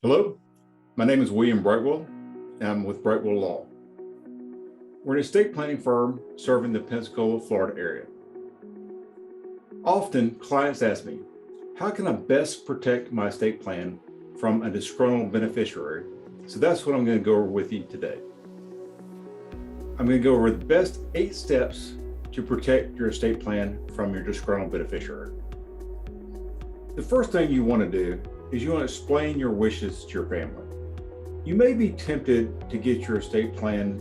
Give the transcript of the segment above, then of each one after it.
Hello, my name is William Brightwell, and I'm with Brightwell Law. We're an estate planning firm serving the Pensacola, Florida area. Often, clients ask me, how can I best protect my estate plan from a disgruntled beneficiary? So that's what I'm going to go over with you today. I'm going to go over the best 8 steps to protect your estate plan from your disgruntled beneficiary. The first thing you want to do is you want to explain your wishes to your family. You may be tempted to keep your estate plan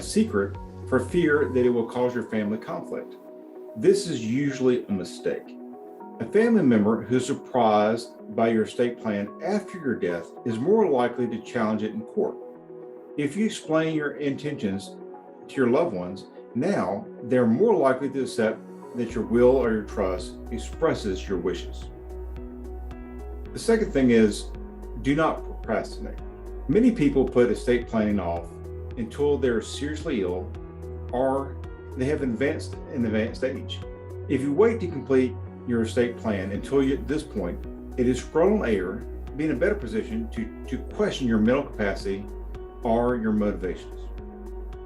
secret for fear that it will cause your family conflict. This is usually a mistake. A family member who's surprised by your estate plan after your death is more likely to challenge it in court. If you explain your intentions to your loved ones, now they're more likely to accept that your will or your trust expresses your wishes. The second thing is, do not procrastinate. Many people put estate planning off until they're seriously ill or they have an advanced age. If you wait to complete your estate plan until at this point, it is disgruntled heir be in a better position to question your mental capacity or your motivations.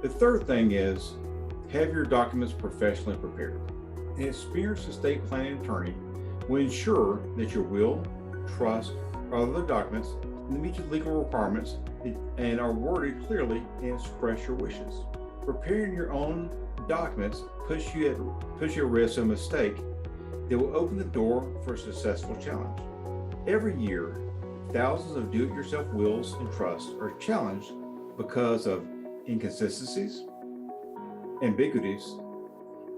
The third thing is, have your documents professionally prepared. An experienced estate planning attorney will ensure that your will, trust, or other documents meet your legal requirements and are worded clearly and express your wishes. Preparing your own documents puts you at risk of a mistake that will open the door for a successful challenge. Every year, thousands of do-it-yourself wills and trusts are challenged because of inconsistencies, ambiguities,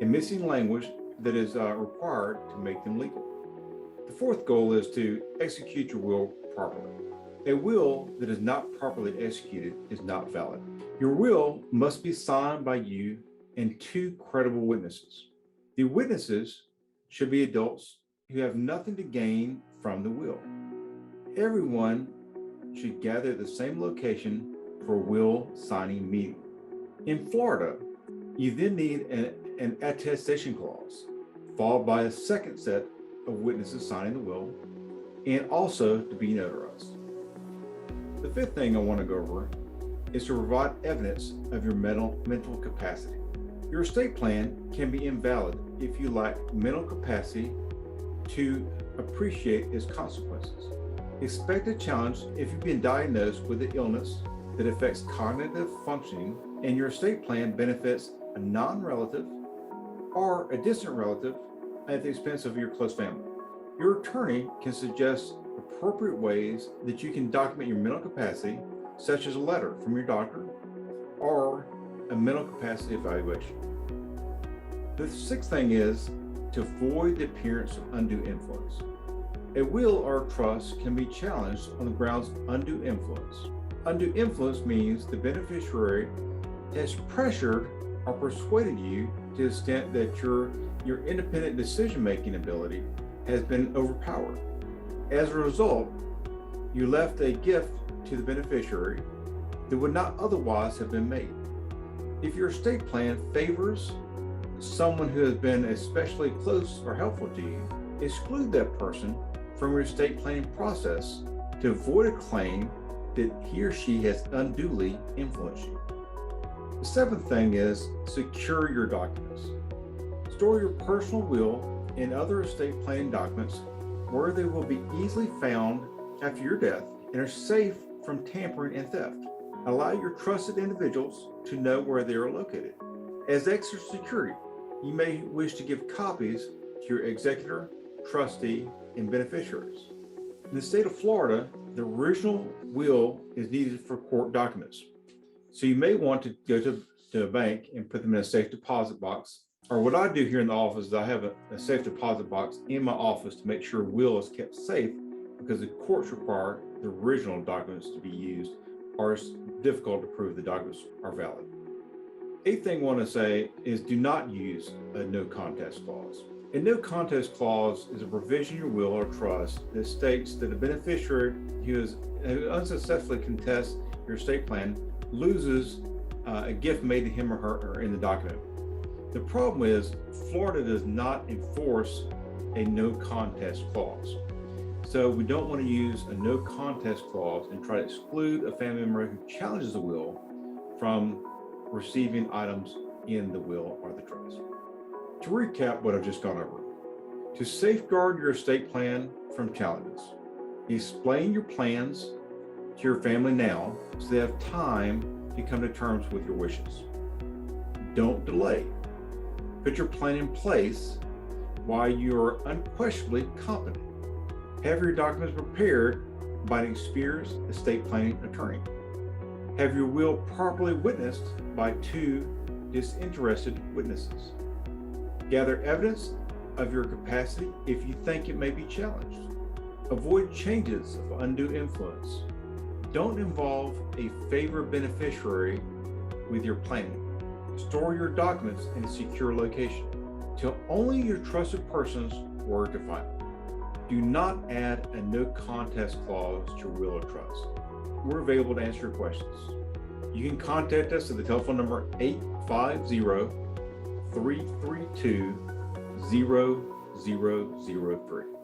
and missing language that is required to make them legal. The fourth goal is to execute your will properly. A will that is not properly executed is not valid. Your will must be signed by you and 2 credible witnesses. The witnesses should be adults who have nothing to gain from the will. Everyone should gather at the same location for a will signing meeting. In Florida, you then need an attestation clause, followed by a second set of witnesses signing the will, and also to be notarized. The fifth thing I want to go over is to provide evidence of your mental capacity. Your estate plan can be invalid if you lack mental capacity to appreciate its consequences. Expect a challenge if you've been diagnosed with an illness that affects cognitive functioning and your estate plan benefits a non-relative or a distant relative at the expense of your close family. Your attorney can suggest appropriate ways that you can document your mental capacity, such as a letter from your doctor or a mental capacity evaluation. The sixth thing is to avoid the appearance of undue influence. A will or a trust can be challenged on the grounds of undue influence. Undue influence means the beneficiary has pressured or persuaded you to the extent that your independent decision-making ability has been overpowered. As a result, you left a gift to the beneficiary that would not otherwise have been made. If your estate plan favors someone who has been especially close or helpful to you, exclude that person from your estate planning process to avoid a claim that he or she has unduly influenced you. The seventh thing is secure your documents. Store your personal will and other estate planning documents where they will be easily found after your death and are safe from tampering and theft. Allow your trusted individuals to know where they are located. As extra security, you may wish to give copies to your executor, trustee, and beneficiaries. In the state of Florida, the original will is needed for court documents. So you may want to go to a bank and put them in a safe deposit box. Or what I do here in the office is I have a safe deposit box in my office to make sure will is kept safe, because the courts require the original documents to be used, or it's difficult to prove the documents are valid. Eighth thing I want to say is do not use a no contest clause. A no contest clause is a provision in your will or trust that states that a beneficiary who unsuccessfully contests your estate plan loses a gift made to him or her in the document. The problem is Florida does not enforce a no contest clause. So we don't want to use a no contest clause and try to exclude a family member who challenges the will from receiving items in the will or the trust. To recap what I've just gone over, to safeguard your estate plan from challenges, explain your plans to your family now so they have time to come to terms with your wishes. Don't delay. Put your plan in place while you're unquestionably competent. Have your documents prepared by an experienced estate planning attorney. Have your will properly witnessed by 2 disinterested witnesses. Gather evidence of your capacity if you think it may be challenged. Avoid changes of undue influence. Don't involve a favored beneficiary with your planning. Store your documents in a secure location till only your trusted persons were to find them. Do not add a no contest clause to your will or trust. We're available to answer your questions. You can contact us at the telephone number 850-332-0003.